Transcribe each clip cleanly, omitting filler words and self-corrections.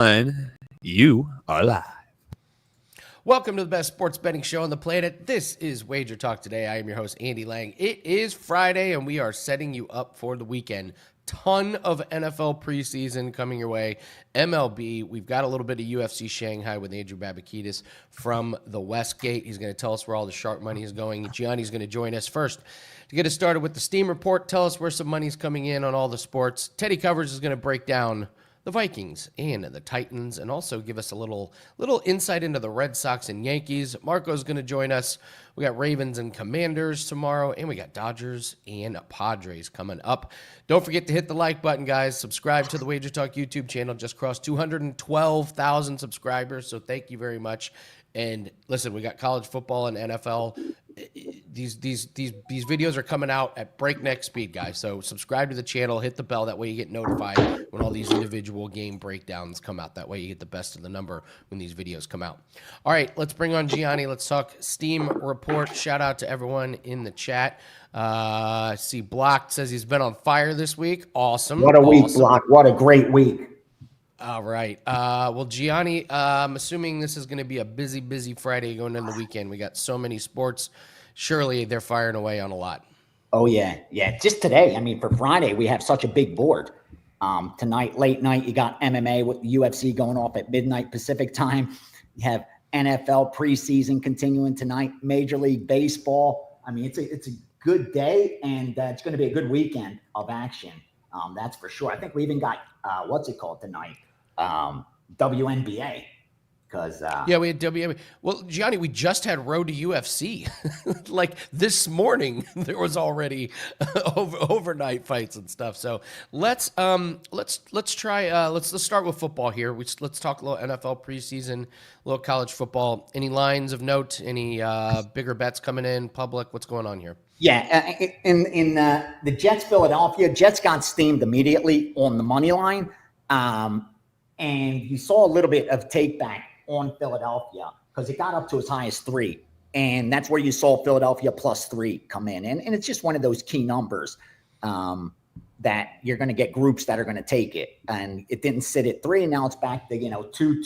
And you are live. Welcome to the best sports betting show on the planet. This is WagerTalk Today. I am your host, Andy Lang. It is Friday, and we are setting you up for the weekend. Ton of NFL preseason coming your way. MLB, we've got a little bit of UFC Shanghai with Andrew Babakitis from the WestGate. He's going to tell us where all the sharp money is going. Gianni's going to join us first to get us started with the Steam Report. Tell us where some money's coming in on all the sports. Teddy Covers is going to break down the Vikings and the Titans, and also give us a little insight into the Red Sox and Yankees. Marco's going to join us. We got Ravens and Commanders tomorrow, and we got Dodgers and Padres coming up. Don't forget to hit the like button, guys. Subscribe to the WagerTalk YouTube channel. Just crossed 212,000 subscribers, so thank you very much. And listen, we got college football and NFL. These videos are coming out at breakneck speed, guys. So subscribe to the channel, hit the bell. That way you get notified when all these individual game breakdowns come out. That way you get the best of the number when these videos come out. All right, let's bring on Gianni. Let's talk Steam Report. Shout out to everyone in the chat. I see Block says he's been on fire this week. Awesome. What a week, Block. What a great week. All right. Well, Gianni, I'm assuming this is going to be a busy Friday going into the weekend. We got so many sports. Surely they're firing away on a lot. Oh, yeah. Yeah. Just today. I mean, for Friday, we have such a big board. Tonight, late night, you got MMA with the UFC going off at midnight Pacific time. You have NFL preseason continuing tonight, Major League Baseball. I mean, it's a good day, and it's going to be a good weekend of action. That's for sure. I think we even got, what's it called tonight? WNBA, because yeah, we had WNBA. Well, Gianni, we just had Road to UFC. Like this morning, there was already overnight fights and stuff. So let's start with football here. Let's talk a little NFL preseason, a little college football. Any lines of note? Any bigger bets coming in public? What's going on here? Yeah, in the Jets Philadelphia, Jets got steamed immediately on the money line. And you saw a little bit of take back on Philadelphia because it got up to as high as 3. And that's where you saw Philadelphia +3 come in. And it's just one of those key numbers that you're going to get groups that are going to take it. And it didn't sit at 3, and now it's back to, 2,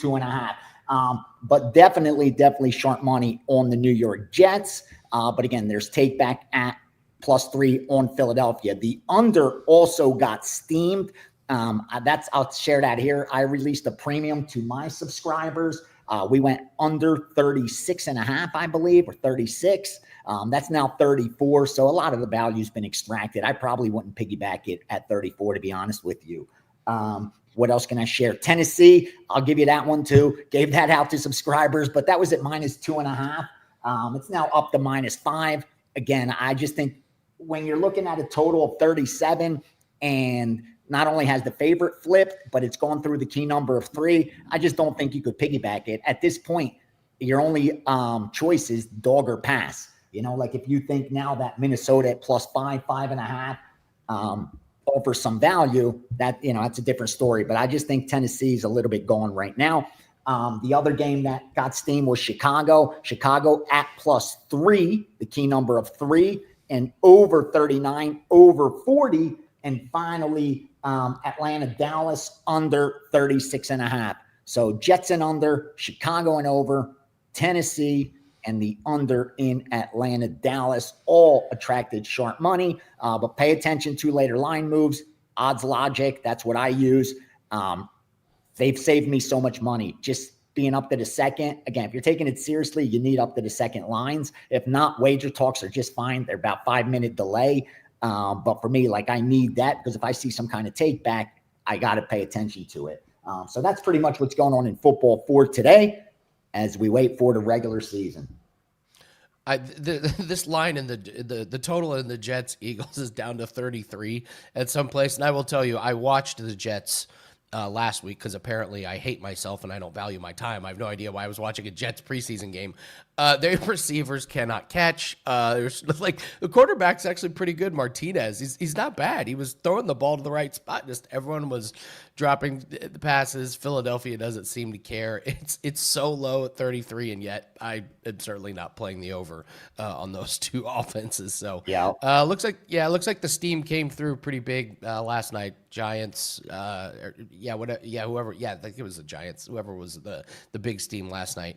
2.5. But definitely sharp money on the New York Jets. But again, there's take back at +3 on Philadelphia. The under also got steamed. I'll share that here. I released a premium to my subscribers. We went under 36.5, I believe, or 36. That's now 34. So a lot of the value's been extracted. I probably wouldn't piggyback it at 34, to be honest with you. What else can I share? Tennessee, I'll give you that one too. Gave that out to subscribers, but that was at -2.5. It's now up to -5. Again, I just think when you're looking at a total of 37 and not only has the favorite flipped, but it's gone through the key number of 3. I just don't think you could piggyback it. At this point, your only choice is dog or pass. Like if you think now that Minnesota at +5, 5.5 offers some value, that's a different story. But I just think Tennessee's a little bit gone right now. The other game that got steam was Chicago. Chicago at +3, the key number of 3, and over 39, over 40. And finally, Atlanta, Dallas under 36.5. So Jets and under, Chicago and over, Tennessee and the under in Atlanta, Dallas, all attracted sharp money. But pay attention to later line moves, odds logic. That's what I use. They've saved me so much money just being up to the second. Again, if you're taking it seriously, you need up to the second lines. If not, wager talks are just fine. They're about 5-minute delay. But for me, I need that because if I see some kind of take back, I got to pay attention to it. So that's pretty much what's going on in football for today as we wait for the regular season. This line in the total in the Jets Eagles is down to 33 at some place. And I will tell you, I watched the Jets last week because apparently I hate myself and I don't value my time. I have no idea why I was watching a Jets preseason game. Their receivers cannot catch. There's like the quarterback's actually pretty good. Martinez, he's not bad. He was throwing the ball to the right spot. Just everyone was dropping the passes. Philadelphia doesn't seem to care. It's so low at 33, and yet I am certainly not playing the over on those two offenses. So looks like the steam came through pretty big last night. Giants, whoever. Yeah, I think it was the Giants. Whoever was the big steam last night.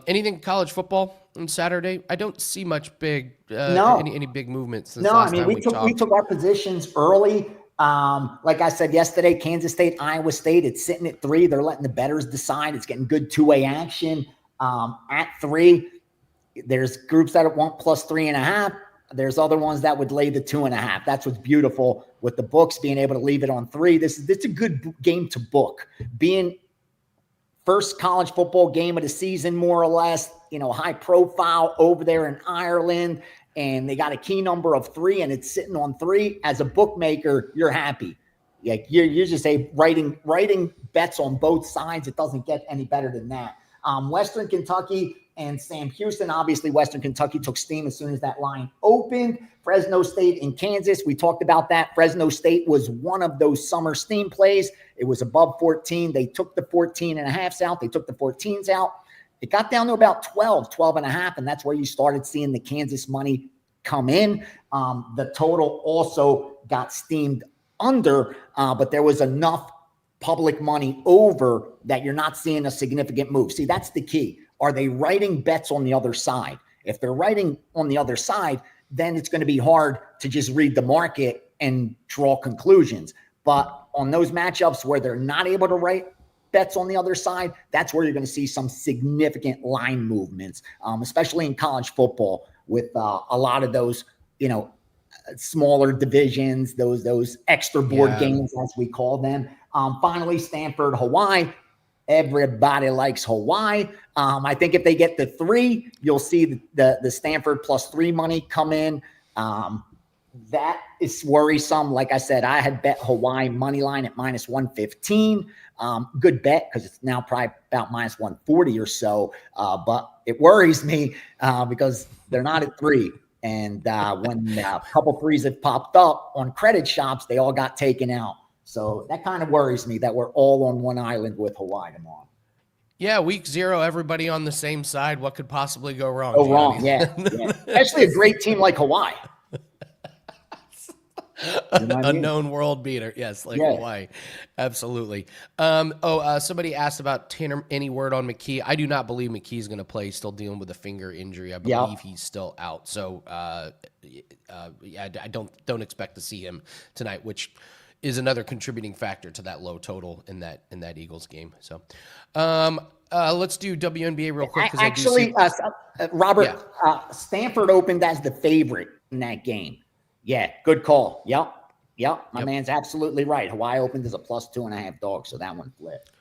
Anything college football on Saturday? I don't see much big any big movements. Since last time we took our positions early. Like I said yesterday, Kansas State, Iowa State, it's sitting at 3. They're letting the bettors decide. It's getting good two-way action. At 3, there's groups that want plus 3.5. There's other ones that would lay the 2.5. That's what's beautiful with the books being able to leave it on 3. This is a good game to book. Being first college football game of the season, more or less, high profile over there in Ireland, and they got a key number of 3, and it's sitting on 3. As a bookmaker, you're happy. Like you're just writing bets on both sides. It doesn't get any better than that. Western Kentucky and Sam Houston. Obviously, Western Kentucky took steam as soon as that line opened. Fresno State in Kansas. We talked about that. Fresno State was one of those summer steam plays. It was above 14. They took the 14.5s out. They took the 14s out. It got down to about 12.5, and that's where you started seeing the Kansas money come in. The total also got steamed under, but there was enough public money over that you're not seeing a significant move. See, that's the key. Are they writing bets on the other side? If they're writing on the other side, then it's going to be hard to just read the market and draw conclusions. But on those matchups where they're not able to write bets on the other side, that's where you're going to see some significant line movements, especially in college football with a lot of those, smaller divisions, those extra board games, as we call them. Finally, Stanford, Hawaii. Everybody likes Hawaii. I think if they get to 3, you'll see the Stanford plus 3 money come in. That is worrisome. Like I said, I had bet Hawaii money line at minus 115. Good bet because it's now probably about minus 140 or so. But it worries me because they're not at 3. And when a couple 3s have popped up on credit shops, they all got taken out. So that kind of worries me that we're all on one island with Hawaii tomorrow. Yeah, week 0, everybody on the same side. What could possibly go wrong? Go wrong, yeah. Especially a great team like Hawaii. Unknown world beater. Yes, Hawaii. Absolutely. Somebody asked about Tanner. Any word on McKee? I do not believe McKee's going to play. He's still dealing with a finger injury. I believe he's still out. So, I don't expect to see him tonight, which is another contributing factor to that low total in that Eagles game. So, let's do WNBA real quick. Actually, Robert, Stanford opened as the favorite in that game. Yeah, good call. Yep. My man's absolutely right. Hawaii opened as a plus 2.5 dog, so that one flipped.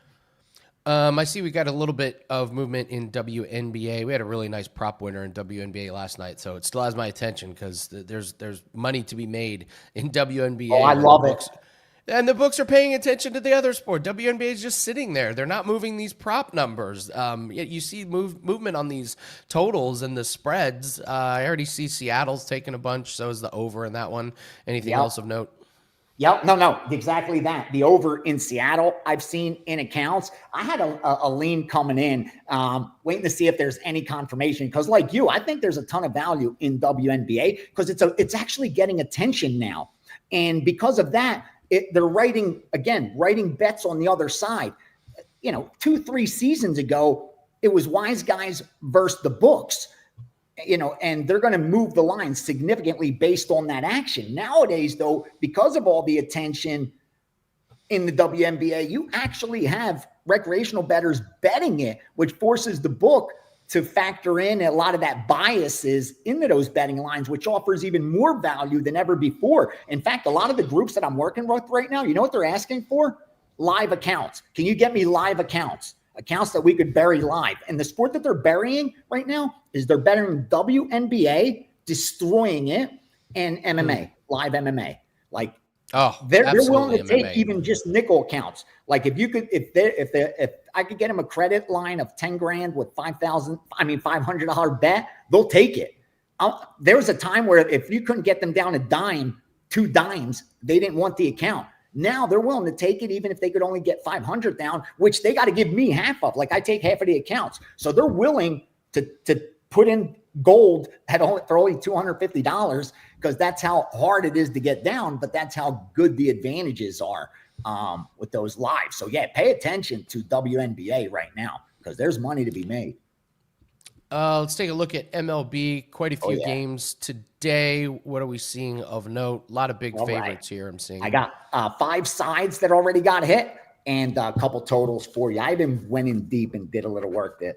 I see we got a little bit of movement in WNBA. We had a really nice prop winner in WNBA last night, so it still has my attention because there's money to be made in WNBA. Oh, I love it. And the books are paying attention to the other sport. WNBA is just sitting there. They're not moving these prop numbers. You see movement on these totals and the spreads. I already see Seattle's taking a bunch. So is the over in that one. Anything else of note? Yep. No, exactly that. The over in Seattle, I've seen in accounts. I had a lean coming in, waiting to see if there's any confirmation. Because like you, I think there's a ton of value in WNBA because it's actually getting attention now. And because of that, they're writing bets on the other side. 2-3 seasons ago, it was wise guys versus the books, and they're going to move the line significantly based on that action. Nowadays, though, because of all the attention in the WNBA, you actually have recreational bettors betting it, which forces the book to factor in a lot of that biases into those betting lines, which offers even more value than ever before. In fact, a lot of the groups that I'm working with right now, you know what they're asking for? Live accounts. Can you get me live accounts that we could bury live? And the sport that they're burying right now is they're betting WNBA, destroying it, and MMA, live MMA. Like Oh, they're willing to absolutely, take MMA. even just nickel accounts. Like if I could get them a credit line of 10 grand with $500 bet, they'll take it. There was a time where if you couldn't get them down a dime, 2 dimes, they didn't want the account. Now they're willing to take it, even if they could only get 500 down, which they got to give me half of. Like I take half of the accounts, so they're willing to put in gold for only $250 because that's how hard it is to get down. But that's how good the advantages are with those lives. So yeah, pay attention to WNBA right now because there's money to be made. Let's take a look at MLB. Quite a few games today. What are we seeing of note? A lot of big favorites here I'm seeing. I got 5 sides that already got hit and a couple totals for you. I even went in deep and did a little work to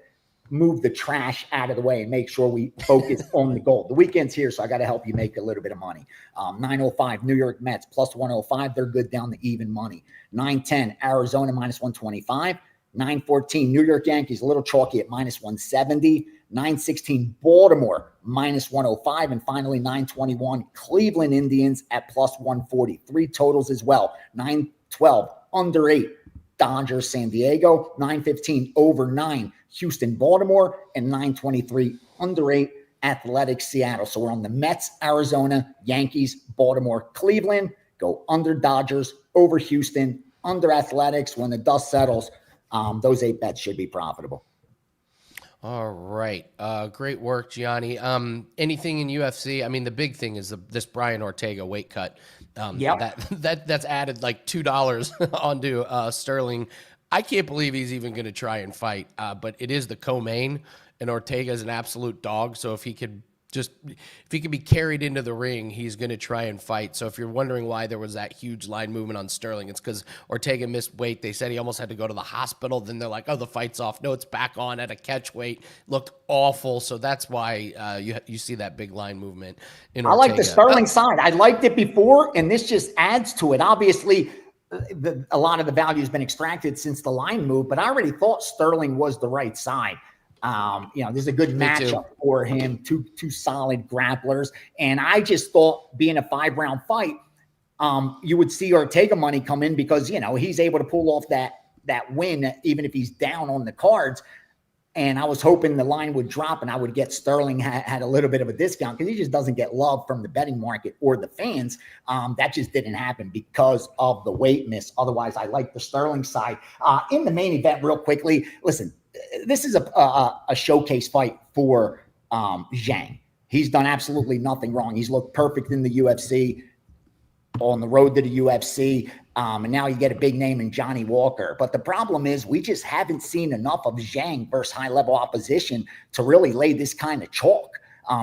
move the trash out of the way and make sure we focus on the goal. The weekend's here, so I got to help you make a little bit of money. 905 New York Mets plus 105. They're good down to even money. 910 Arizona minus 125. 914 New York Yankees, a little chalky at minus 170. 916 Baltimore minus 105. And finally, 921 Cleveland Indians at plus 140. 3 totals as well. 912 under 8 Dodgers San Diego. 915 over 9 Houston Baltimore. And 923 under 8 Athletics Seattle. So we're on the Mets, Arizona, Yankees, Baltimore, Cleveland. Go under Dodgers, over Houston, under Athletics. When the dust settles, those 8 bets should be profitable. All right. Great work, Gianni. Anything in UFC? I mean, the big thing is this Brian Ortega weight cut. That's added like $2 onto Sterling. I can't believe he's even going to try and fight, but it is the co-main, and Ortega's an absolute dog. So if he could be carried into the ring, he's going to try and fight. So if you're wondering why there was that huge line movement on Sterling, it's because Ortega missed weight. They said he almost had to go to the hospital. Then they're like, oh, the fight's off. No, it's back on at a catch weight. Looked awful. So that's why you see that big line movement in Ortega. I like the Sterling side. I liked it before, and this just adds to it. Obviously, a lot of the value has been extracted since the line move, but I already thought Sterling was the right side. There's a good matchup for him, two solid grapplers. And I just thought being a 5-round fight, you would see Ortega money come in because, he's able to pull off that win, even if he's down on the cards. And I was hoping the line would drop and I would get Sterling had a little bit of a discount because he just doesn't get love from the betting market or the fans. That just didn't happen because of the weight miss. Otherwise, I like the Sterling side. In the main event, real quickly, listen, this is a showcase fight for Zhang. He's done absolutely nothing wrong. He's looked perfect in the UFC, on the road to the UFC. And now you get a big name in Johnny Walker. But the problem is we just haven't seen enough of Zhang versus high-level opposition to really lay this kind of chalk.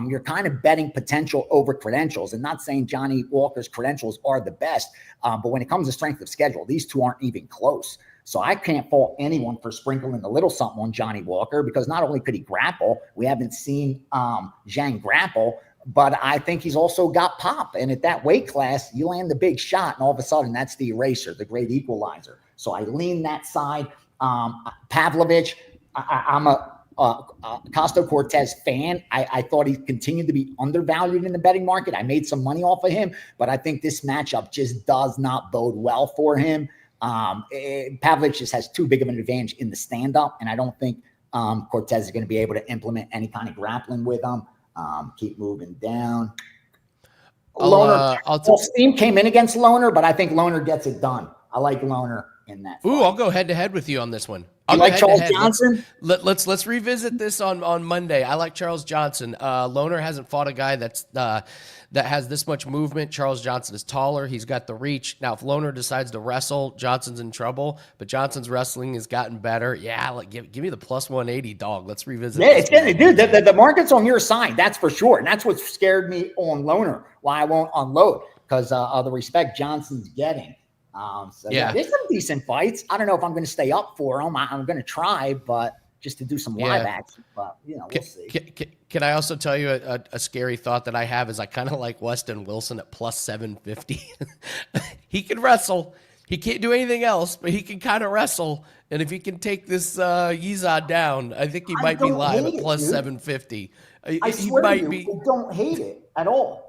You're kind of betting potential over credentials, and not saying Johnny Walker's credentials are the best. But when it comes to strength of schedule, these two aren't even close. So I can't fault anyone for sprinkling a little something on Johnny Walker because not only could he grapple, we haven't seen Zhang grapple, but I think he's also got pop. And at that weight class, you land the big shot, and all of a sudden, that's the eraser, the great equalizer. So I lean that side. Pavlovich, I'm a Costa-Cortez fan. I thought he continued to be undervalued in the betting market. I made some money off of him, but I think this matchup just does not bode well for him. Pavlovich just has too big of an advantage in the stand-up, and I don't think Cortez is going to be able to implement any kind of grappling with him. Keep moving down. Steam came in against Loner, but I think Loner gets it done. I like Loner in that fight. Ooh, I'll go head-to-head with you on this one. You like Charles Johnson? Let's revisit this on Monday. I like Charles Johnson. Loner hasn't fought a guy that has this much movement. Charles Johnson is taller. He's got the reach. Now, if Loner decides to wrestle, Johnson's in trouble. But Johnson's wrestling has gotten better. Yeah, give me the plus 180, dog. Let's revisit. Yeah, it's getting, dude. The market's on your side. That's for sure. And that's what scared me on Loner. Why I won't unload because of the respect Johnson's getting. There's some decent fights. I don't know if I'm going to stay up for them. I'm going to try, but just to do some live action. But we'll see. Can I also tell you a scary thought that I have is I kind of like Weston Wilson at plus 750. He can wrestle. He can't do anything else, but he can kind of wrestle. And if he can take this Yizad down, I think he might be live at plus 750. I swear to you, I don't hate it at all.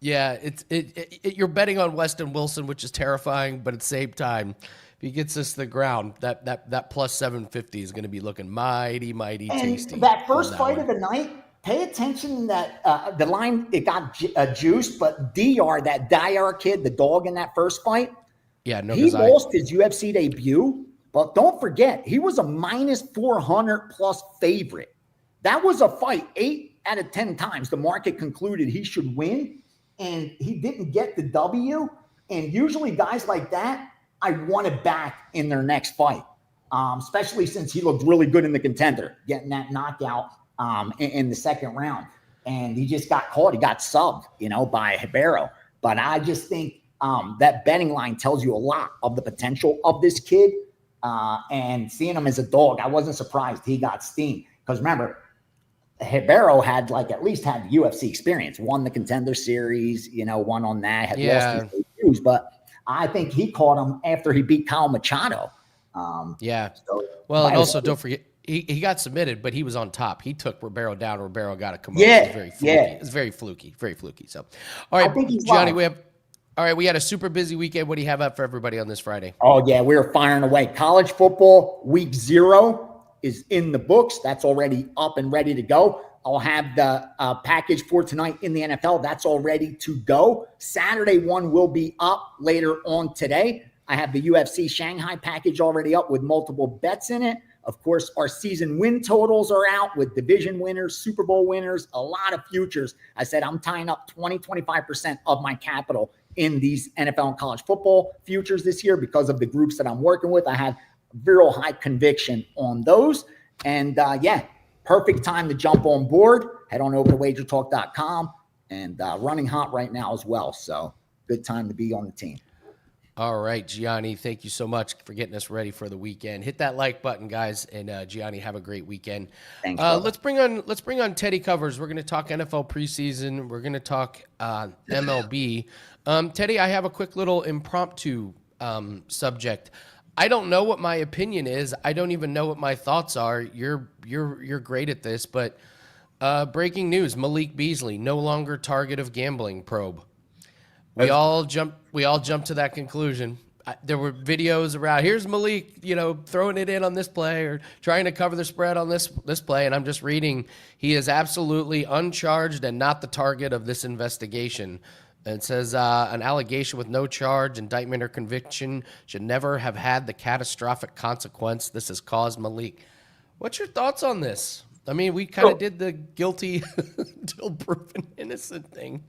Yeah, you're betting on Weston Wilson, which is terrifying, but at the same time, if he gets us to the ground, that plus 750 is going to be looking mighty tasty. And that first fight of the night, pay attention that the line, it got juiced, but Dr. kid, the dog in that first fight, he lost his UFC debut, but don't forget, he was a minus 400 plus favorite. That was a fight 8 out of 10 times the market concluded he should win, and he didn't get the W. And usually guys like that, I want it back in their next fight, especially since he looked really good in the Contender, getting that knockout in the second round. And he just got caught. He got subbed, by Ribeiro. But I just think that betting line tells you a lot of the potential of this kid. And seeing him as a dog, I wasn't surprised he got steamed. Because remember, Ribeiro had at least had UFC experience, won the Contender Series, won on that, had lost his debuts, but I think he caught him after he beat Kyle Machado. And also don't forget, he got submitted, but he was on top. He took Ribeiro down. Ribeiro got a commotion. It was very fluky. So, all right, Gianni, we had a super busy weekend. What do you have up for everybody on this Friday? Oh, yeah, we're firing away. College football week 0 is in the books. That's already up and ready to go. I'll have the package for tonight in the NFL. That's all ready to go. Saturday one will be up later on today. I have the UFC Shanghai package already up with multiple bets in it. Of course, our season win totals are out with division winners, Super Bowl winners, a lot of futures. I said I'm tying up 25% of my capital in these NFL and college football futures this year because of the groups that I'm working with. I have real high conviction on those. And perfect time to jump on board. Head on over to WagerTalk.com and running hot right now as well. So good time to be on the team. All right, Gianni, thank you so much for getting us ready for the weekend. Hit that like button, guys, and Gianni, have a great weekend. Thanks. Let's bring on Teddy Covers. We're going to talk NFL preseason. We're going to talk MLB. Teddy, I have a quick little impromptu subject. I don't know what my opinion is. I don't even know what my thoughts are. You're great at this, but breaking news: Malik Beasley no longer target of gambling probe. We all jumped to that conclusion. There were videos around. Here's Malik, throwing it in on this play or trying to cover the spread on this play, and I'm just reading. He is absolutely uncharged and not the target of this investigation. It says an allegation with no charge, indictment, or conviction should never have had the catastrophic consequence this has caused Malik. What's your thoughts on this? I mean, we kind of did the guilty until proven innocent thing.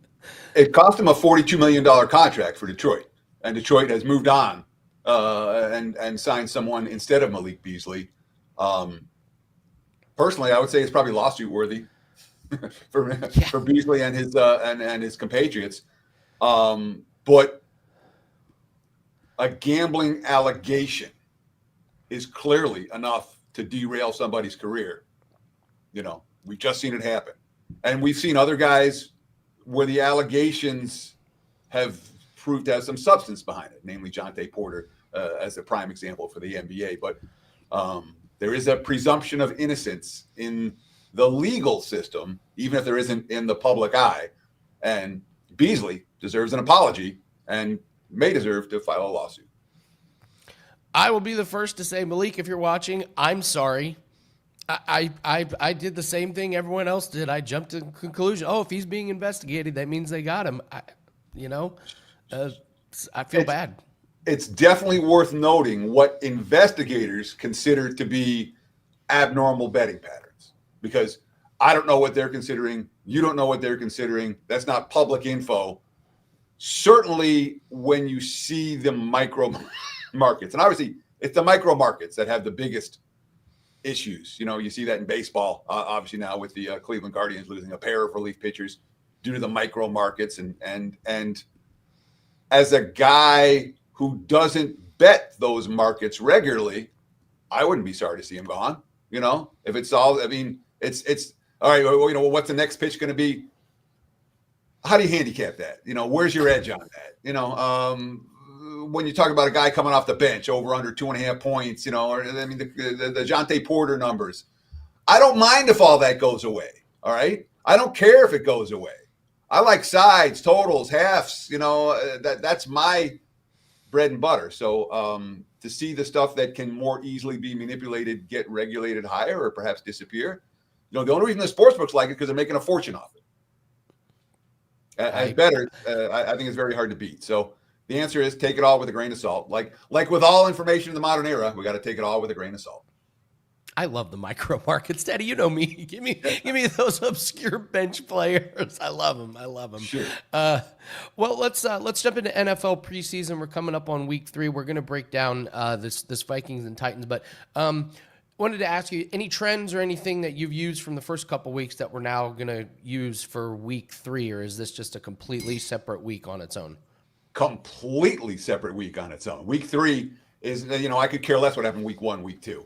It cost him a $42 million contract for Detroit, and Detroit has moved on and signed someone instead of Malik Beasley. Personally, I would say it's probably lawsuit worthy for Beasley and his compatriots. But a gambling allegation is clearly enough to derail somebody's career. We've just seen it happen. And we've seen other guys where the allegations have proved to have some substance behind it, namely Jonte Porter as a prime example for the NBA. But there is a presumption of innocence in the legal system, even if there isn't in the public eye. And Beasley deserves an apology and may deserve to file a lawsuit. I will be the first to say, Malik, if you're watching, I'm sorry. I did the same thing everyone else did. I jumped to the conclusion, if he's being investigated, that means they got him. I feel bad. It's definitely worth noting what investigators consider to be abnormal betting patterns, because I don't know what they're considering. You don't know what they're considering. That's not public info. Certainly when you see the micro markets, and obviously it's the micro markets that have the biggest issues. You see that in baseball, obviously now with the Cleveland Guardians losing a pair of relief pitchers due to the micro markets. And as a guy who doesn't bet those markets regularly, I wouldn't be sorry to see him gone. If it's all, it's all right. What's the next pitch going to be? How do you handicap that? Where's your edge on that? When you talk about a guy coming off the bench over under 2.5 points, the Jonte Porter numbers, I don't mind if all that goes away. All right. I don't care if it goes away. I like sides, totals, halves. That's my bread and butter. So to see the stuff that can more easily be manipulated get regulated higher or perhaps disappear, the only reason the sports books like it because they're making a fortune off it. As better, I think it's very hard to beat. So the answer is take it all with a grain of salt. Like with all information in the modern era, we got to take it all with a grain of salt. I love the micro markets, Daddy. You know me. Give me those obscure bench players. I love them. Sure. Well, let's jump into NFL preseason. We're coming up on week 3. We're going to break down this Vikings and Titans, but wanted to ask you any trends or anything that you've used from the first couple weeks that we're now going to use for week 3, or is this just a completely separate week on its own? Completely separate week on its own. Week 3 is, I could care less what happened week 1, week 2.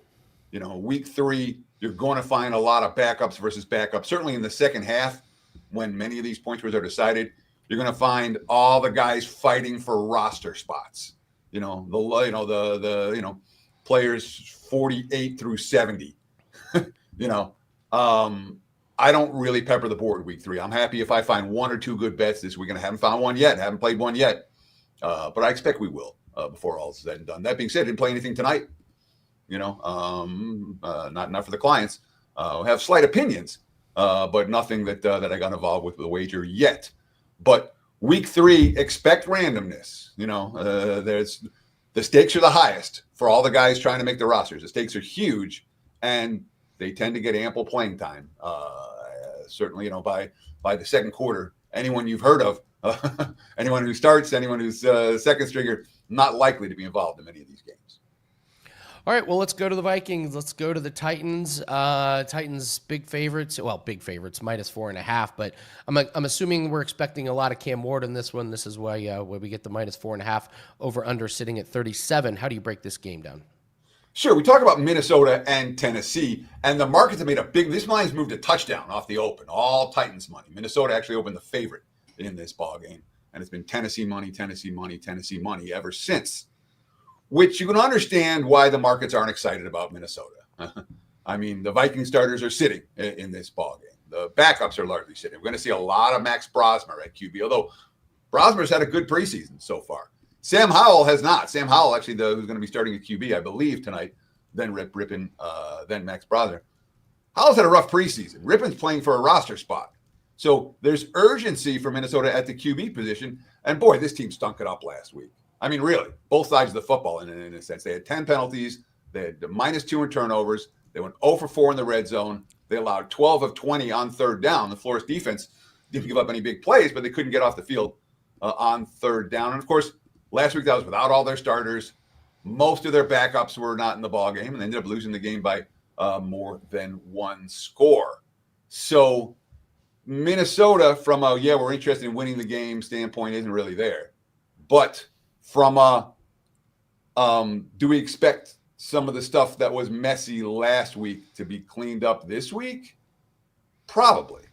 Week 3, you're going to find a lot of backups versus backups. Certainly in the second half, when many of these point spreads are decided, you're going to find all the guys fighting for roster spots. The players 48 through 70. I don't really pepper the board week 3. I'm happy if I find 1 or 2 good bets this weekend. I haven't found one yet. Haven't played one yet. But I expect we will before all is said and done. That being said, didn't play anything tonight. Not enough for the clients. Have slight opinions, but nothing that I got involved with the wager yet. But week 3, expect randomness. There's the stakes are the highest for all the guys trying to make the rosters. The stakes are huge, and they tend to get ample playing time. Certainly, by the second quarter, anyone you've heard of, anyone who starts, anyone who's second stringer, not likely to be involved in many of these games. All right, well, let's go to the Vikings. Let's go to the Titans. Titans big favorites. Well, big favorites, -4.5. But I'm assuming we're expecting a lot of Cam Ward in this one. This is why we get the -4.5 over under sitting at 37. How do you break this game down? Sure. We talk about Minnesota and Tennessee, and the markets have made this line's moved a touchdown off the open. All Titans money. Minnesota actually opened the favorite in this ball game, and it's been Tennessee money, Tennessee money, Tennessee money ever since. Which you can understand why the markets aren't excited about Minnesota. I mean, the Viking starters are sitting in this ballgame. The backups are largely sitting. We're going to see a lot of Max Brosmer at QB, although Brosmer's had a good preseason so far. Sam Howell has not. Sam Howell, actually, who's going to be starting at QB, I believe, tonight, then Rippin, then Max Brosmer. Howell's had a rough preseason. Rippin's playing for a roster spot. So there's urgency for Minnesota at the QB position. And, boy, this team stunk it up last week. I mean, really, both sides of the football in a sense. They had 10 penalties. They had -2 in turnovers. They went 0 for 4 in the red zone. They allowed 12 of 20 on third down. The Flores defense didn't give up any big plays, but they couldn't get off the field on third down. And, of course, last week that was without all their starters. Most of their backups were not in the ballgame, and they ended up losing the game by more than 1 score. So Minnesota, from a, we're interested in winning the game standpoint, isn't really there. But from a, do we expect some of the stuff that was messy last week to be cleaned up this week? Probably.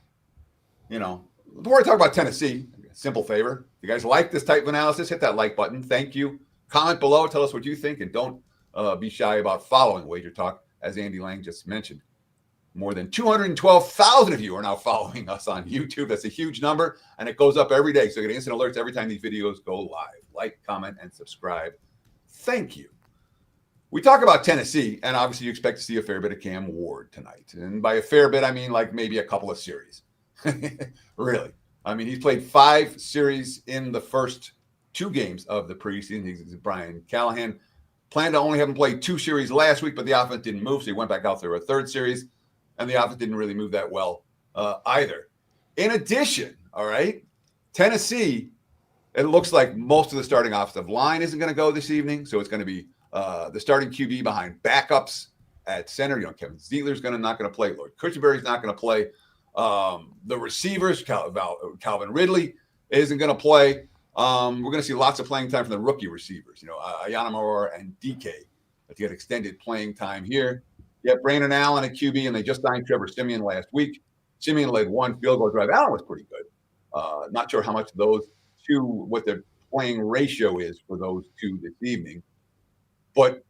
Before I talk about Tennessee, simple favor. If you guys like this type of analysis, hit that like button. Thank you. Comment below. Tell us what you think. And don't be shy about following Wager Talk, as Andy Lang just mentioned. More than 212,000 of you are now following us on YouTube. That's a huge number, and it goes up every day. So you get instant alerts every time these videos go live. Like, comment, and subscribe. Thank you. We talk about Tennessee, and obviously you expect to see a fair bit of Cam Ward tonight. And by a fair bit, I mean like maybe a couple of series. Really. I mean, he's played 5 series in the first 2 games of the preseason. He's Brian Callahan. Planned to only have him play 2 series last week, but the offense didn't move, so he went back out there a 3rd series. And the offense didn't really move that well either. In addition, all right, Tennessee, it looks like most of the starting offensive line isn't going to go this evening. So it's going to be the starting QB behind backups at center. Kevin Zeitler's not going to play. Lloyd Cushenberry's not going to play. The receivers, Calvin Ridley isn't going to play. We're going to see lots of playing time from the rookie receivers. Ayanamor and DK to get extended playing time here. You have Brandon Allen at QB, and they just signed Trevor Siemian last week. Siemian led 1 field goal drive. Allen was pretty good. Not sure how much those two, what the playing ratio is for those 2 this evening. But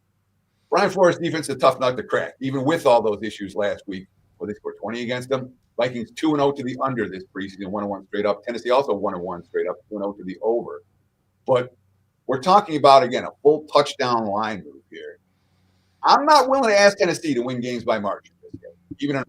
Brian Flores' defense is a tough nut to crack, even with all those issues last week, where they scored 20 against them. Vikings 2-0 to the under this preseason, 1-1 straight up. Tennessee also 1-1 straight up, 2-0 to the over. But we're talking about, again, a full touchdown line move here. I'm not willing to ask Tennessee to win games by margin this game, even in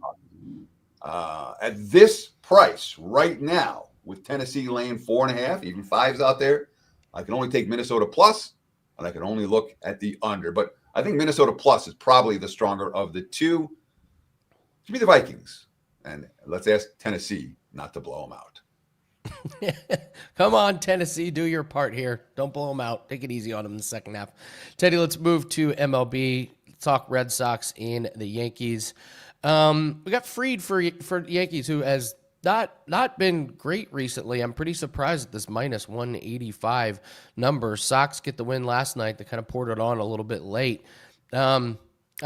at this price right now, with Tennessee laying 4.5, even 5s out there, I can only take Minnesota plus, and I can only look at the under. But I think Minnesota plus is probably the stronger of the two. Give me the Vikings, and let's ask Tennessee not to blow them out. Come on, Tennessee, do your part here. Don't blow them out. Take it easy on them in the second half. Teddy, let's move to MLB. Talk Red Sox and the Yankees. We got Fried for Yankees, who has not been great recently. I'm pretty surprised at this minus 185 number. Sox get the win last night. They kind of poured it on a little bit late. I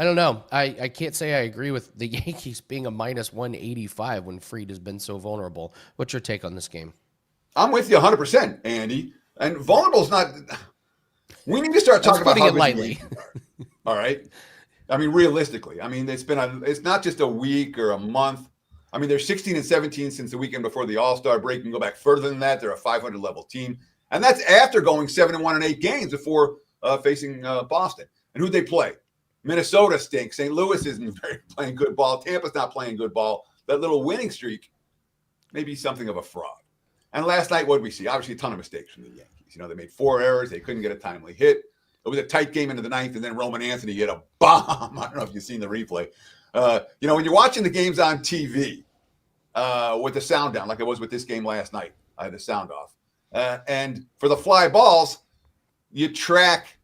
don't know. I can't say I agree with the Yankees being a minus 185 when Fried has been so vulnerable. What's your take on this game? I'm with you 100%, Andy. And vulnerable is not. We need to start talking about how it lightly. All right. I mean, realistically, I mean, it's not just a week or a month. I mean, they're 16-17 since the weekend before the All-Star break. You can go back further than that. They're a 500 level team. And that's after going 7-1 in 8 games before facing Boston. And who'd they play? Minnesota stinks. St. Louis isn't playing good ball. Tampa's not playing good ball. That little winning streak may be something of a fraud. And last night, what did we see? Obviously, a ton of mistakes from the Yankees. You know, they made 4 errors. They couldn't get a timely hit. It was a tight game into the 9th, and then Roman Anthony hit a bomb. I don't know if you've seen the replay. You know, when you're watching the games on TV with the sound down, like it was with this game last night, I had the sound off. And for the fly balls, you track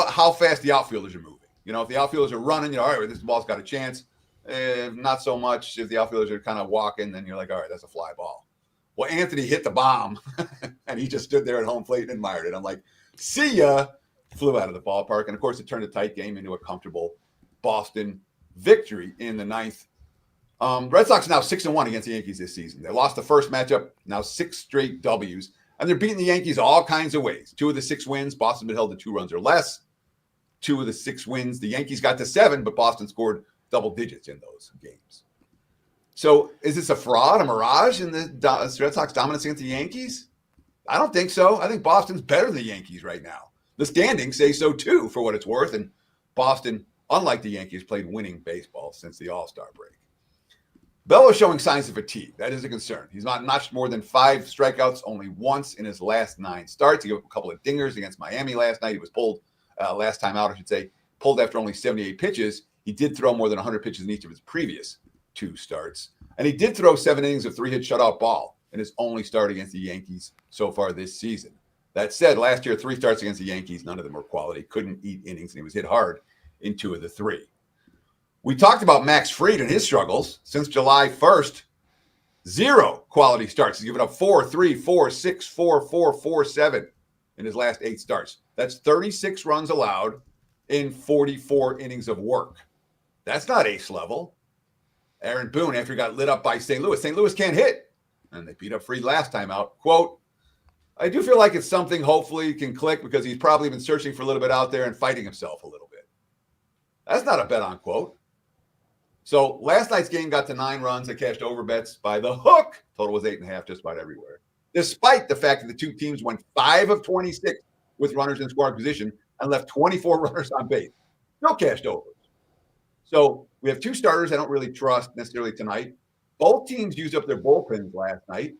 how fast the outfielders are moving. You know, if the outfielders are running, you know, all right, this ball's got a chance. Not so much. If the outfielders are kind of walking, then you're like, all right, that's a fly ball. Well, Anthony hit the bomb, and he just stood there at home plate and admired it. I'm like, see ya. Flew out of the ballpark. And, of course, it turned a tight game into a comfortable Boston victory in the 9th. Red Sox are now 6-1 against the Yankees this season. They lost the first matchup, now 6 straight W's. And they're beating the Yankees all kinds of ways. 2 of the 6 wins, Boston been held to 2 runs or less. 2 of the 6 wins, the Yankees got to 7, but Boston scored double digits in those games. So is this a fraud, a mirage in the Red Sox dominance against the Yankees? I don't think so. I think Boston's better than the Yankees right now. The standings say so, too, for what it's worth. And Boston, unlike the Yankees, played winning baseball since the All-Star break. Bello's showing signs of fatigue. That is a concern. He's not notched more than 5 strikeouts only once in his last 9 starts. He gave up a couple of dingers against Miami last night. He was pulled last time out, I should say, pulled after only 78 pitches. He did throw more than 100 pitches in each of his previous 2 starts. And he did throw 7 innings of 3-hit shutout ball in his only start against the Yankees so far this season. That said, last year, 3 starts against the Yankees, none of them were quality, couldn't eat innings, and he was hit hard in 2 of the 3. We talked about Max Fried and his struggles. Since July 1st, 0 quality starts. He's given up 4, 3, 4, 6, 4, 4, 4, 7 in his last 8 starts. That's 36 runs allowed in 44 innings of work. That's not ace level. Aaron Boone, after he got lit up by St. Louis can't hit. And they beat up Fried last time out. Quote, I do feel like it's something hopefully can click because he's probably been searching for a little bit out there and fighting himself a little bit. That's not a bet on quote. So last night's game got to 9 runs. They cashed over bets by the hook. Total was 8.5 just about everywhere. Despite the fact that the 2 teams went 5 of 26 with runners in scoring position and left 24 runners on base. No cashed overs. So we have 2 starters I don't really trust necessarily tonight. Both teams used up their bullpens last night.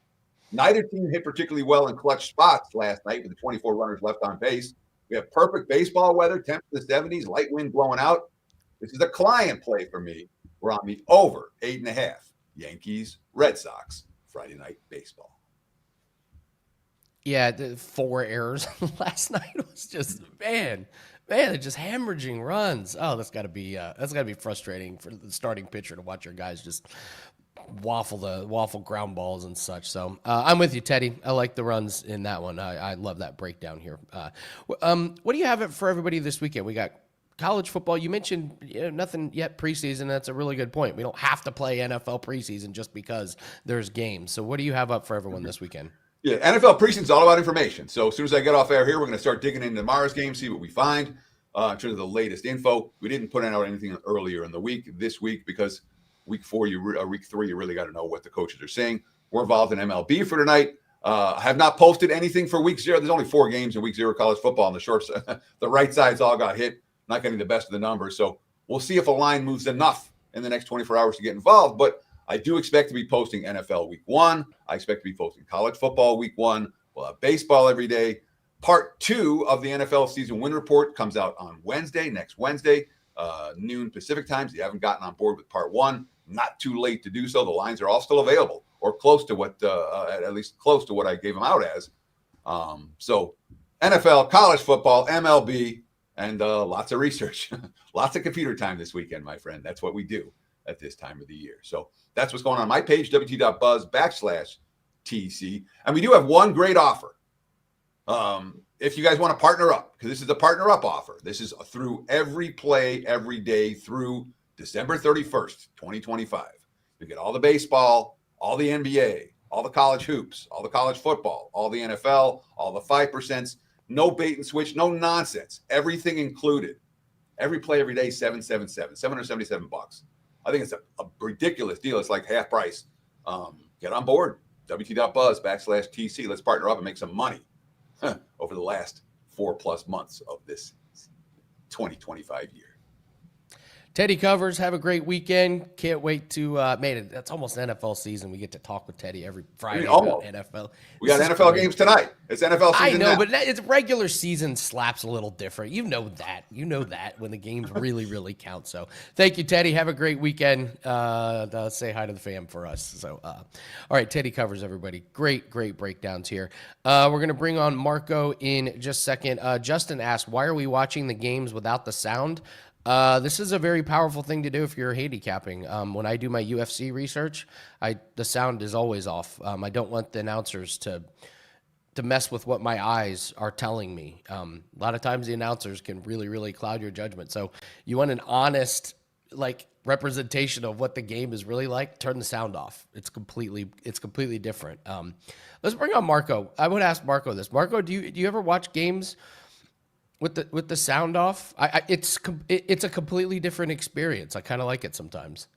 Neither team hit particularly well in clutch spots last night with the 24 runners left on base. We have perfect baseball weather, temps in the 70s, light wind blowing out. This is a client play for me. We're on the over 8.5. Yankees, Red Sox, Friday night baseball. Yeah, the 4 errors last night was just man, they're just hemorrhaging runs. Oh, that's got to be frustrating for the starting pitcher to watch your guys just waffle ground balls and such. So I'm with you, Teddy. I like the runs in that one. I love that breakdown here. What do you have for everybody this weekend? We got college football. You mentioned nothing yet preseason. That's a really good point. We don't have to play NFL preseason just because there's games. So what do you have up for everyone this weekend? Yeah, NFL preseason is all about information. So as soon as I get off air here, we're going to start digging into tomorrow's game, see what we find in terms of the latest info. We didn't put out anything earlier in the week this week because week 3, you really got to know what the coaches are saying. We're involved in MLB for tonight. I have not posted anything for week 0. There's only 4 games in week 0 college football, and the shorts, the right sides all got hit, not getting the best of the numbers. So we'll see if a line moves enough in the next 24 hours to get involved. But I do expect to be posting NFL week 1. I expect to be posting college football week 1. We'll have baseball every day. Part 2 of the NFL season win report comes out on next Wednesday, noon Pacific time. So you haven't gotten on board with part 1, not too late to do so. The lines are all still available, or close to what, at least close to what I gave them out as. So NFL, college football, MLB, and lots of research, lots of computer time this weekend, my friend. That's what we do at this time of the year. So that's what's going on my page, wt.buzz/TC. And we do have one great offer. If you guys want to partner up, because this is a partner up offer. This is through every play, every day through December 31st, 2025. You get all the baseball, all the NBA, all the college hoops, all the college football, all the NFL, all the 5%, no bait and switch, no nonsense. Everything included. Every play, every day, $777. I think it's a ridiculous deal. It's like half price. Get on board. WT.buzz/TC. Let's partner up and make some money over the last 4+ months of this 2025 year. Teddy covers. Have a great weekend. Can't wait to that's almost NFL season. We get to talk with Teddy every Friday about NFL. We got NFL games tonight. It's NFL season. I know, now. but it's regular season slaps a little different. You know that. You know that when the games really, really count. So thank you, Teddy. Have a great weekend. Say hi to the fam for us. So all right, Teddy covers, everybody. Great breakdowns here. We're going to bring on Marco in just a second. Justin asked, why are we watching the games without the sound? This is a very powerful thing to do if you're handicapping. When I do my UFC research, the sound is always off. I don't want the announcers to mess with what my eyes are telling me. A lot of times the announcers can really, really cloud your judgment. So you want an honest, representation of what the game is really like, turn the sound off. It's completely different. Let's bring on Marco. I would ask Marco this. Marco, do you ever watch games with the sound off? It's a completely different experience. I kind of like it sometimes.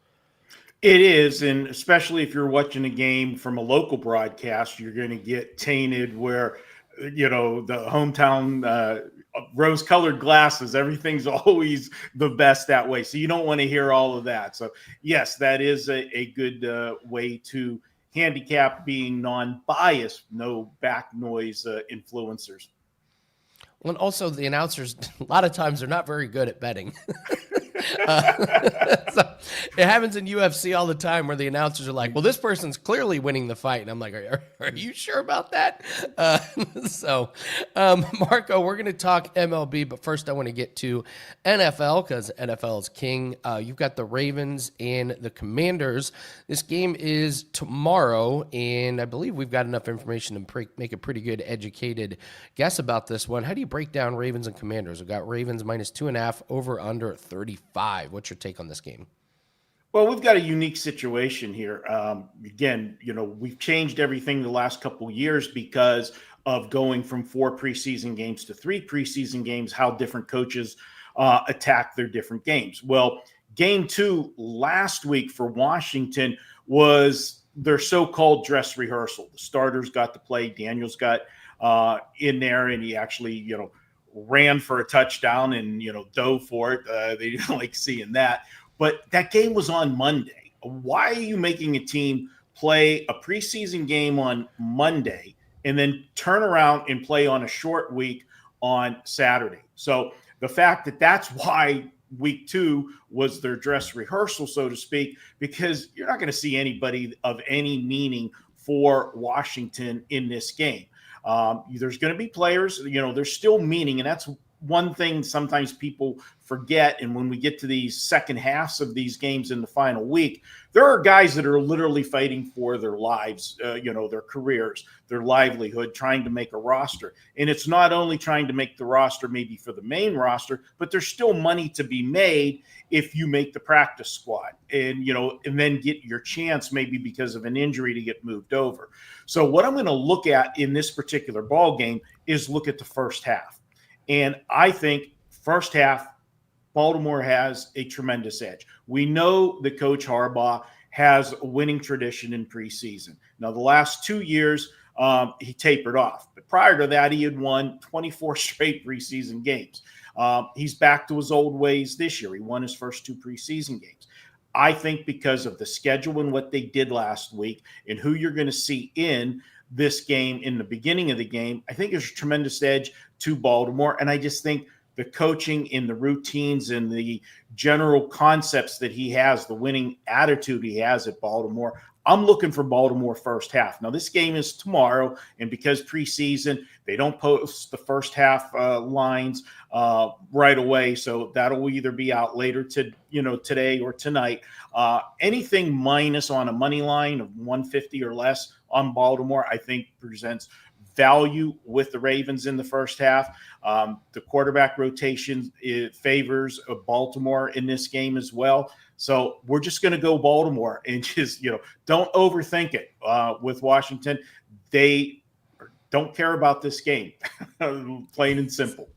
It is, and especially if you're watching a game from a local broadcast, you're going to get tainted where, the hometown rose-colored glasses, everything's always the best that way. So you don't want to hear all of that. So yes, that is a good way to handicap being non-biased, no back noise influencers. Well, and also the announcers, a lot of times, they're not very good at betting. So it happens in UFC all the time where the announcers are like, well, this person's clearly winning the fight. And I'm like, are you sure about that? Marco, we're going to talk MLB, but first I want to get to NFL because NFL is king. You've got the Ravens and the Commanders. This game is tomorrow, and I believe we've got enough information to make a pretty good educated guess about this one. How do you break down Ravens and Commanders? We've got Ravens -2.5, over under 35. What's your take on this game? Well, we've got a unique situation here. Again, we've changed everything the last couple of years because of going from 4 preseason games to 3 preseason games, how different coaches attack their different games. Well, game 2 last week for Washington was their so-called dress rehearsal. The starters got to play. Daniels got in there, and he actually, ran for a touchdown and, dove for it. They didn't like seeing that. But that game was on Monday. Why are you making a team play a preseason game on Monday and then turn around and play on a short week on Saturday? So the fact that that's why week 2 was their dress rehearsal, so to speak, because you're not going to see anybody of any meaning for Washington in this game. There's going to be players, there's still meaning. And that's one thing sometimes people forget. And when we get to these second halves of these games in the final week, there are guys that are literally fighting for their lives, their careers, their livelihood, trying to make a roster. And it's not only trying to make the roster maybe for the main roster, but there's still money to be made if you make the practice squad and then get your chance maybe because of an injury to get moved over. So what I'm going to look at in this particular ball game is look at the first half. And I think first half, Baltimore has a tremendous edge. We know that Coach Harbaugh has a winning tradition in preseason. Now, the last 2 years, he tapered off. But prior to that, he had won 24 straight preseason games. He's back to his old ways this year. He won his first 2 preseason games. I think because of the schedule and what they did last week and who you're going to see in this game in the beginning of the game, I think there's a tremendous edge to Baltimore. And I just think the coaching and the routines and the general concepts that he has, the winning attitude he has at Baltimore, I'm looking for Baltimore first half. Now, this game is tomorrow, and because preseason, they don't post the first half lines right away, so that'll either be out later today or tonight. Anything minus on a money line of 150 or less on Baltimore, I think presents value with the Ravens in the first half. The quarterback rotation favors Baltimore in this game as well. So we're just going to go Baltimore and just, don't overthink it with Washington. They don't care about this game, plain and simple.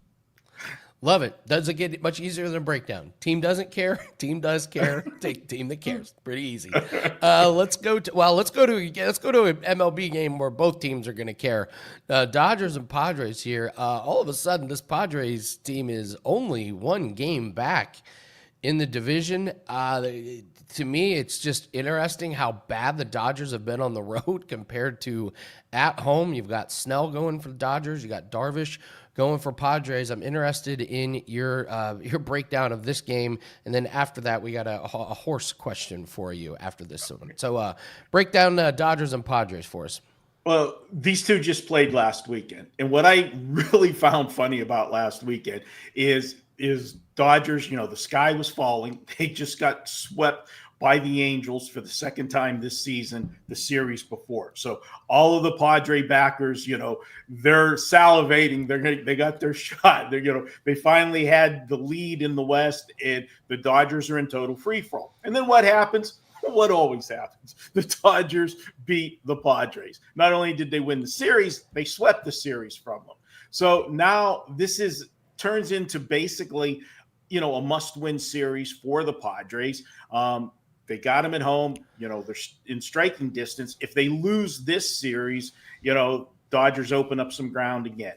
Love it. Doesn't get much easier than a breakdown. Team doesn't care. Team does care. Take team that cares. Pretty easy. Let's go to an MLB game where both teams are going to care. Dodgers and Padres here. All of a sudden, this Padres team is only 1 game back in the division. To me, it's just interesting how bad the Dodgers have been on the road compared to at home. You've got Snell going for the Dodgers. You got Darvish going for Padres. I'm interested in your breakdown of this game, and then after that, we got a horse question for you after this one. So, break down Dodgers and Padres for us. Well, these two just played last weekend, and what I really found funny about last weekend is Dodgers. The sky was falling. They just got swept by the Angels for the second time this season, the series before. So all of the Padre backers, they're salivating. They got their shot. They finally had the lead in the West, and the Dodgers are in total free fall. And then what happens? What always happens? The Dodgers beat the Padres. Not only did they win the series, they swept the series from them. So now this turns into basically, a must-win series for the Padres. They got them at home. They're in striking distance. If they lose this series, Dodgers open up some ground again.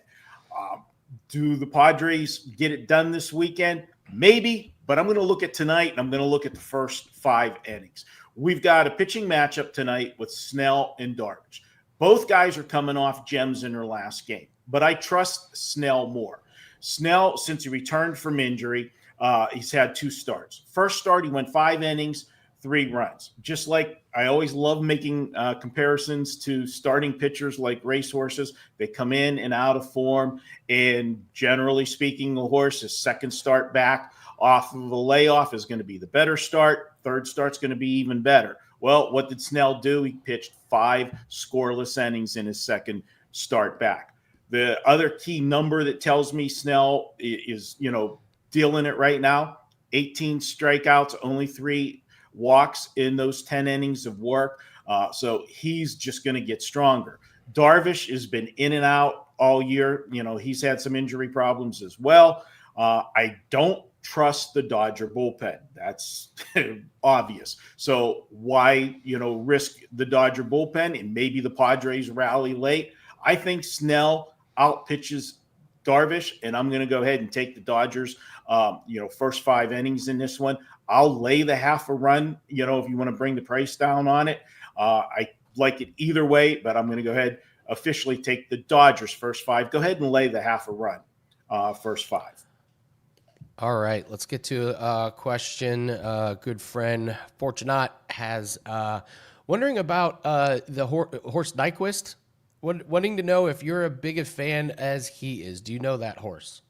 Do the Padres get it done this weekend? Maybe, but I'm going to look at tonight, and I'm going to look at the first 5 innings. We've got a pitching matchup tonight with Snell and Darvish. Both guys are coming off gems in their last game, but I trust Snell more. Snell, since he returned from injury, he's had 2 starts. First start, he went 5 innings, 3 runs. Just like I always love making comparisons to starting pitchers like racehorses. They come in and out of form, and generally speaking, the horse's second start back off of a layoff is going to be the better start. Third start's going to be even better. Well, what did Snell do? He pitched 5 scoreless innings in his second start back. The other key number that tells me Snell is, dealing it right now, 18 strikeouts, only 3 walks in those 10 innings of work. So he's just going to get stronger. Darvish has been in and out all year. He's had some injury problems as well. I don't trust the Dodger bullpen. That's obvious. So why, risk the Dodger bullpen and maybe the Padres rally late? I think Snell outpitches Darvish, and I'm going to go ahead and take the Dodgers, first 5 innings in this one. I'll lay the half a run, if you want to bring the price down on it. I like it either way, but I'm going to go ahead, officially take the Dodgers first 5. Go ahead and lay the half a run, first 5. All right, let's get to a question. Good friend Fortunat has wondering about the horse Nyquist, wanting to know if you're a big a fan as he is. Do you know that horse?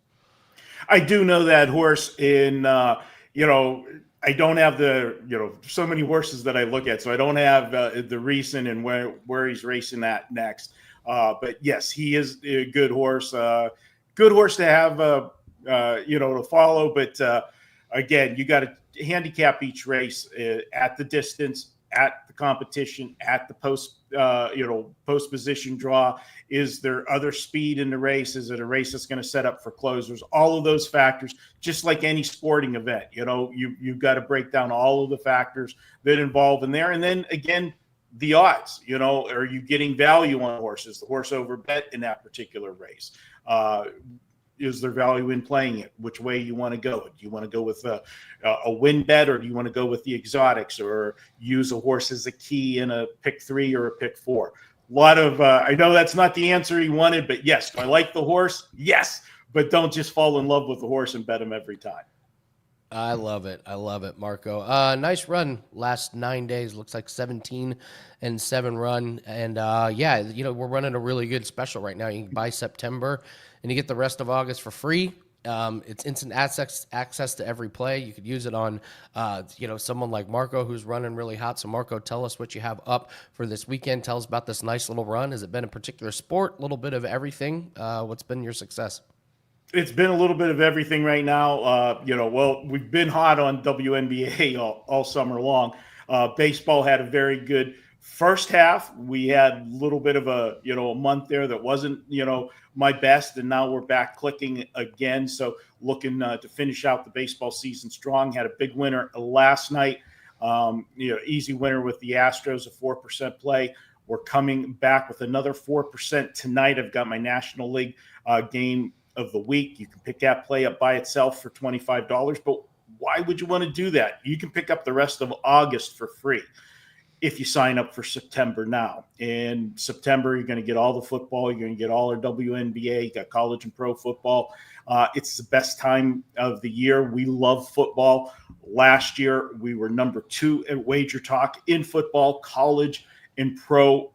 I do know that horse. I don't have so many horses that I look at, so I don't have the recent and where he's racing at next. But yes, he is a good horse. Good horse to have, to follow. But again, you got to handicap each race at the distance, at the competition, at the post position draw? Is there other speed in the race? Is it a race that's going to set up for closers? All of those factors, just like any sporting event, you've got to break down all of the factors that involve in there. And then again, the odds, are you getting value on horses? The horse over bet in that particular race. Is there value in playing it? Which way you want to go? Do you want to go with a win bet, or do you want to go with the exotics, or use a horse as a key in a pick 3 or a pick 4? A lot of I know that's not the answer he wanted, but yes, do I like the horse? Yes, but don't just fall in love with the horse and bet him every time. I love it, Marco. Nice run last 9 days. Looks like 17-7 run, and we're running a really good special right now. You can buy September, and you get the rest of August for free. It's instant access to every play. You could use it on, someone like Marco who's running really hot. So Marco, tell us what you have up for this weekend. Tell us about this nice little run. Has it been a particular sport? A little bit of everything. What's been your success? It's been a little bit of everything right now. We've been hot on WNBA all summer long. Baseball had a very good first half. We had a little bit of a month there that wasn't, my best. And now we're back clicking again. So looking to finish out the baseball season strong. Had a big winner last night. Easy winner with the Astros, a 4% play. We're coming back with another 4% tonight. I've got my National League game of the week. You can pick that play up by itself for $25, but why would you want to do that? You can pick up the rest of August for free if you sign up for September now. In September, you're going to get all the football. You're going to get all our WNBA. You got college and pro football. It's the best time of the year. We love football. Last year, we were number 2 at WagerTalk in football, college and pro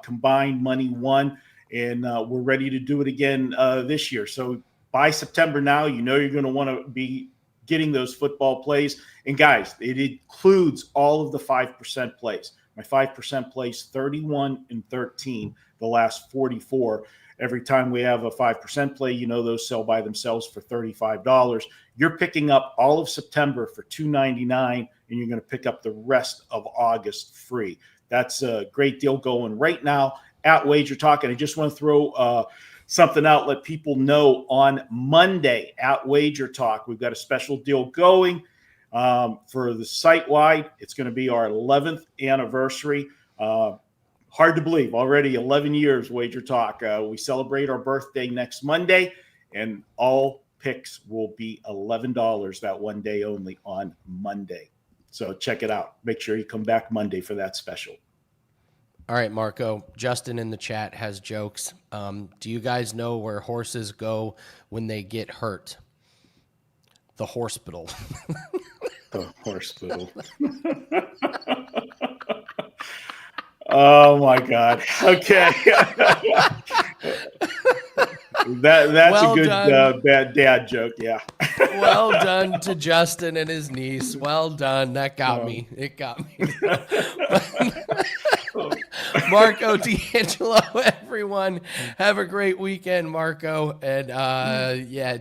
combined. Money won. And we're ready to do it again this year. So by September now, you're going to want to be getting those football plays. And guys, it includes all of the 5% plays. My 5% plays 31 and 13, the last 44. Every time we have a 5% play, those sell by themselves for $35. You're picking up all of September for $2.99, and you're going to pick up the rest of August free. That's a great deal going right now at WagerTalk. And I just want to throw something out, let people know on Monday at WagerTalk, we've got a special deal going for the site-wide. It's going to be our 11th anniversary. Hard to believe, already 11 years, WagerTalk. We celebrate our birthday next Monday, and all picks will be $11 that one day only on Monday. So check it out. Make sure you come back Monday for that special. All right, Marco. Justin in the chat has jokes. Do you guys know where horses go when they get hurt? The hospital. The hospital. Oh my God. Okay. That's well a good bad dad joke. Yeah. Well done to Justin and his niece. Well done. That got me. It got me. Marco, D'Angelo, everyone, have a great weekend, Marco. And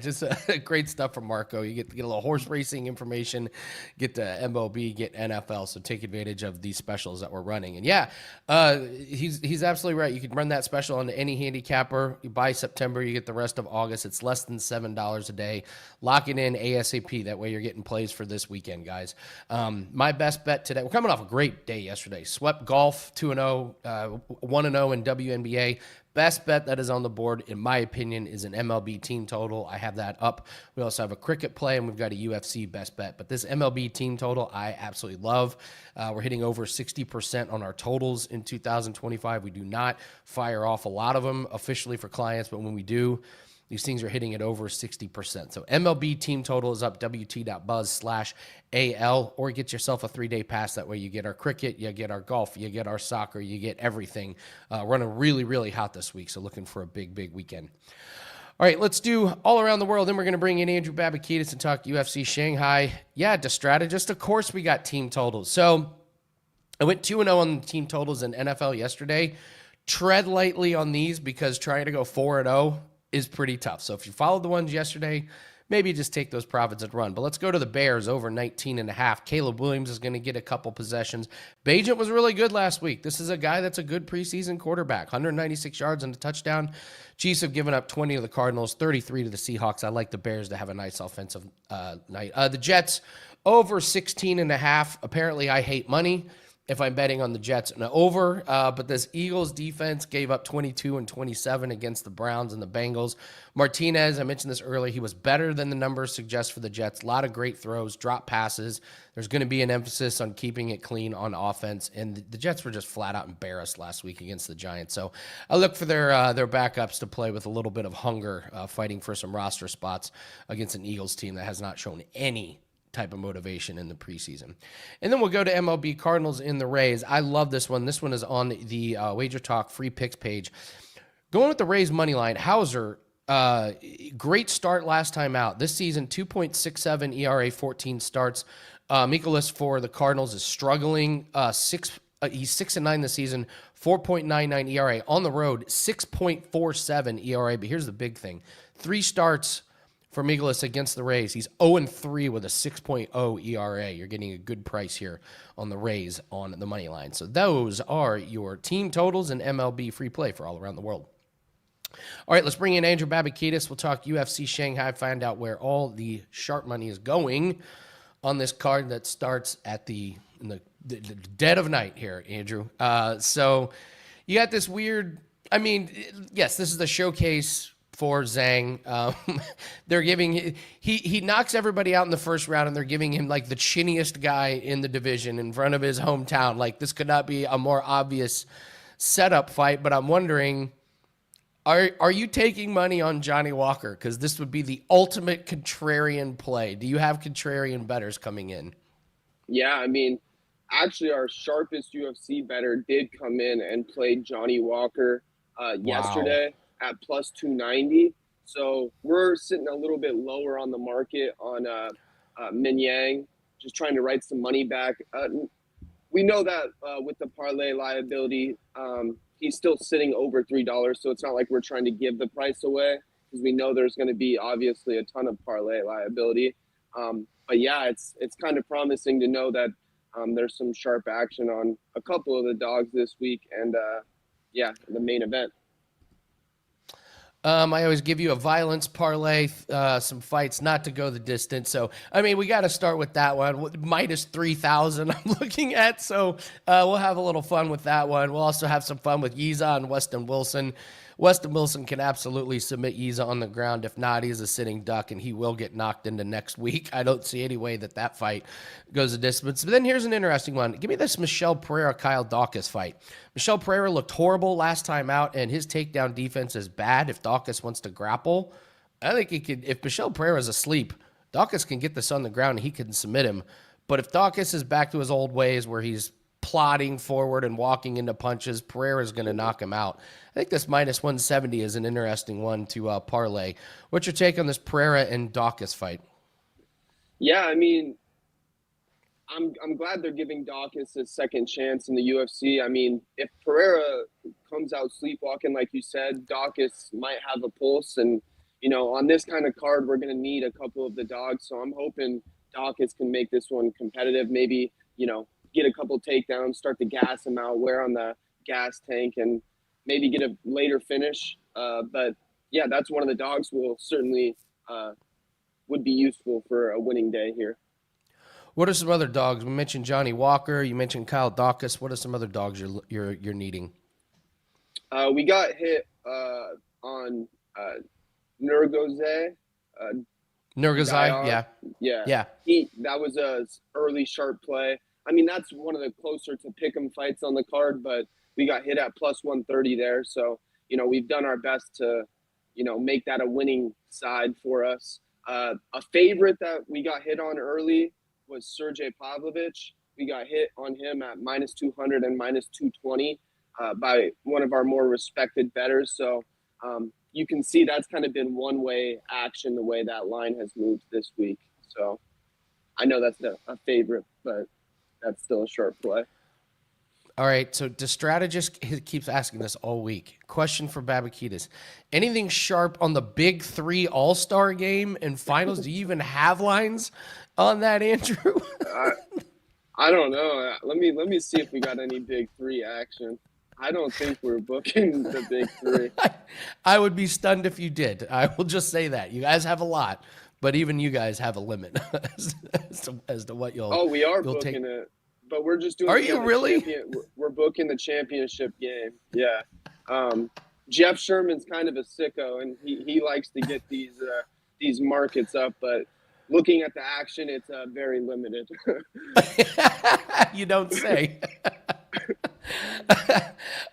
just great stuff from Marco. You get a little horse racing information, get the MLB, get NFL. So take advantage of these specials that we're running. And he's absolutely right. You can run that special on any handicapper. You buy September, you get the rest of August. It's less than $7 a day. Lock it in ASAP. That way you're getting plays for this weekend, guys. My best bet today, we're coming off a great day yesterday. Swept golf 2-0, 1-0 in WNBA. Best bet that is on the board, in my opinion, is an MLB team total. I have that up. We also have a cricket play, and we've got a UFC best bet. But this MLB team total, I absolutely love. We're hitting over 60% on our totals in 2025. We do not fire off a lot of them officially for clients, but when we do, these things are hitting at over 60%. So MLB team total is up, wt.buzz/AL, or get yourself a 3-day pass. That way you get our cricket, you get our golf, you get our soccer, you get everything. Running really, really hot this week, so looking for a big, big weekend. All right, let's do all around the world. Then we're going to bring in Andrew Babakitis and talk UFC Shanghai. Yeah, to strategist, of course we got team totals. So I went 2-0 on the team totals in NFL yesterday. Tread lightly on these because trying to go 4-0 is pretty tough. So if you followed the ones yesterday, maybe just take those profits and run. But let's go to the Bears over 19.5. Caleb Williams is going to get a couple possessions. Bajent was really good last week. This is a guy that's a good preseason quarterback. 196 yards and a touchdown. Chiefs have given up 20 to the Cardinals, 33 to the Seahawks. I like the Bears to have a nice offensive night. The Jets over 16.5. Apparently, I hate money if I'm betting on the Jets and over. But this Eagles defense gave up 22 and 27 against the Browns and the Bengals. Martinez, I mentioned this earlier, he was better than the numbers suggest for the Jets. A lot of great throws, drop passes. There's going to be an emphasis on keeping it clean on offense. And the Jets were just flat out embarrassed last week against the Giants. So I look for their backups to play with a little bit of hunger, fighting for some roster spots against an Eagles team that has not shown any type of motivation in the preseason. And then we'll go to MLB Cardinals in the Rays. I love this one. This one is on the WagerTalk free picks page. Going with the Rays money line, Hauser, great start last time out. This season, 2.67 ERA, 14 starts. Mikolas for the Cardinals is struggling. He's 6-9 this season, 4.99 ERA. On the road, 6.47 ERA. But here's the big thing. 3 starts for Mikolas against the Rays. He's 0-3 with a 6.0 ERA. You're getting a good price here on the Rays on the money line. So those are your team totals and MLB free play for all around the world. All right, let's bring in Andrew Babakitis. We'll talk UFC Shanghai, find out where all the sharp money is going on this card that starts at in the dead of night here, Andrew. So you got this weird, I mean, yes, this is the showcase for Zhang. They're giving, he knocks everybody out in the first round, and they're giving him like the chinniest guy in the division in front of his hometown. Like, this could not be a more obvious setup fight, but I'm wondering, are you taking money on Johnny Walker? Because this would be the ultimate contrarian play. Do you have contrarian bettors coming in? Yeah, I mean, actually our sharpest UFC bettor did come in and played Johnny Walker yesterday at plus 290. So we're sitting a little bit lower on the market on Min Yang, just trying to write some money back. We know that with the parlay liability, he's still sitting over $3. So it's not like we're trying to give the price away, because we know there's going to be obviously a ton of parlay liability. But yeah, it's kind of promising to know that there's some sharp action on a couple of the dogs this week, and the main event. I always give you a violence parlay, some fights not to go the distance. So, I mean, we got to start with that one. Minus 3,000 I'm looking at. So we'll have a little fun with that one. We'll also have some fun with Yiza and Weston Wilson. Weston Wilson can absolutely submit Yiza on the ground. If not, he's a sitting duck, and he will get knocked into next week. I don't see any way that fight goes the distance. But then here's an interesting one. Give me this Michel Pereira-Kyle Dawkins fight. Michel Pereira looked horrible last time out, and his takedown defense is bad. If Dawkins wants to grapple, I think he could. If Michel Pereira is asleep, Dawkins can get this on the ground, and he can submit him. But if Dawkins is back to his old ways where he's plodding forward and walking into punches, Pereira is going to knock him out. I think this minus 170 is an interesting one to parlay. What's your take on this Pereira and Dawkins fight? Yeah, I mean, I'm glad they're giving Dawkins a second chance in the UFC. I mean, if Pereira comes out sleepwalking, like you said, Dawkins might have a pulse. And, you know, on this kind of card, we're going to need a couple of the dogs. So I'm hoping Dawkins can make this one competitive. Maybe, you know, get a couple takedowns, start to gas him out, wear on the gas tank, and maybe get a later finish. But yeah, that's one of the dogs will certainly would be useful for a winning day here. What are some other dogs? We mentioned Johnny Walker. You mentioned Kyle Dawkins. What are some other dogs you're needing? We got hit on Nurgoze. Nurgoze, yeah. That was a early sharp play. I mean, that's one of the closer to pick'em fights on the card, but we got hit at plus 130 there. So, you know, we've done our best to, you know, make that a winning side for us. A favorite that we got hit on early was Sergey Pavlovich. We got hit on him at minus 200 and minus 220 by one of our more respected bettors. So you can see that's kind of been one-way action, the way that line has moved this week. So I know that's a favorite, but that's still a sharp play. All right, so the strategist keeps asking this all week. Question for Babakitis. Anything sharp on the big 3 all-star game and finals? Do you even have lines on that, Andrew? I don't know. Let me see if we got any big 3 action. I don't think we're booking the big 3. I would be stunned if you did. I will just say that. You guys have a lot, but even you guys have a limit as to what you'll. Oh, we are you'll booking take. it, but we're just doing. Are you really? We're booking the championship game. Yeah. Jeff Sherman's kind of a sicko, and he likes to get these markets up, but looking at the action, it's very limited. You don't say.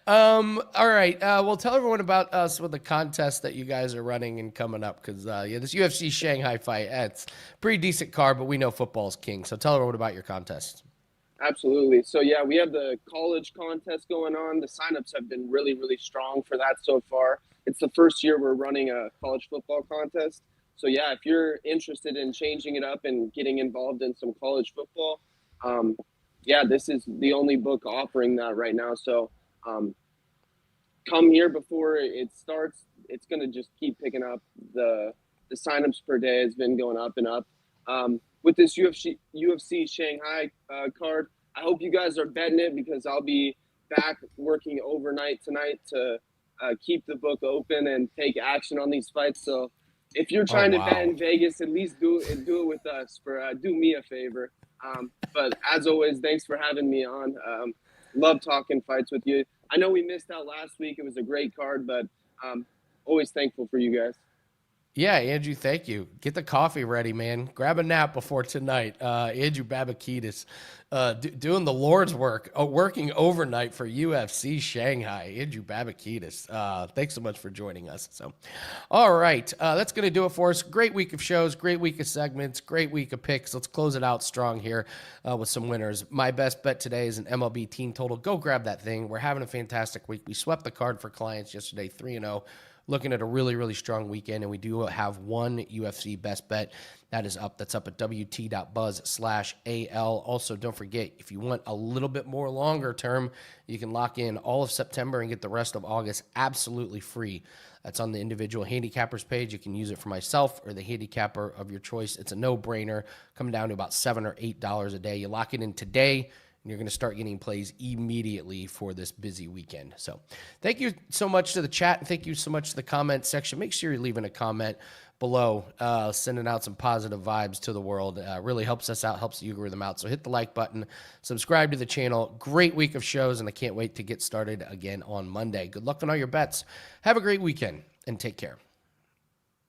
All right. Well, tell everyone about us with the contest that you guys are running and coming up, because this UFC Shanghai fight, it's a pretty decent card, but we know football's king. So tell everyone about your contest. Absolutely. So yeah, we have the college contest going on. The signups have been really, really strong for that so far. It's the first year we're running a college football contest. So yeah, if you're interested in changing it up and getting involved in some college football, this is the only book offering that right now. So come here before it starts. It's going to just keep picking up. The signups per day has been going up and up. With this UFC Shanghai card, I hope you guys are betting it, because I'll be back working overnight tonight to keep the book open and take action on these fights. So if you're trying to bet in Vegas, at least do it with us. Do me a favor. But as always, thanks for having me on. Love talking fights with you. I know we missed out last week. It was a great card, but always thankful for you guys. Yeah, Andrew, thank you. Get the coffee ready, man. Grab a nap before tonight. Andrew Babakitis doing the Lord's work, working overnight for UFC Shanghai. Andrew Babakitis. Thanks so much for joining us. So, all right, that's going to do it for us. Great week of shows, great week of segments, great week of picks. Let's close it out strong here with some winners. My best bet today is an MLB team total. Go grab that thing. We're having a fantastic week. We swept the card for clients yesterday, 3-0. Looking at a really, really strong weekend, and we do have one UFC best bet that is up. That's up at wt.buzz/AL. Also, don't forget, if you want a little bit more longer term, you can lock in all of September and get the rest of August absolutely free. That's on the individual handicappers page. You can use it for myself or the handicapper of your choice. It's a no-brainer, coming down to about $7 or $8 a day. You lock it in today, and you're going to start getting plays immediately for this busy weekend. So thank you so much to the chat, and thank you so much to the comment section. Make sure you're leaving a comment below, sending out some positive vibes to the world. Really helps us out, helps the algorithm out. So hit the like button, subscribe to the channel. Great week of shows, and I can't wait to get started again on Monday. Good luck on all your bets. Have a great weekend, and take care.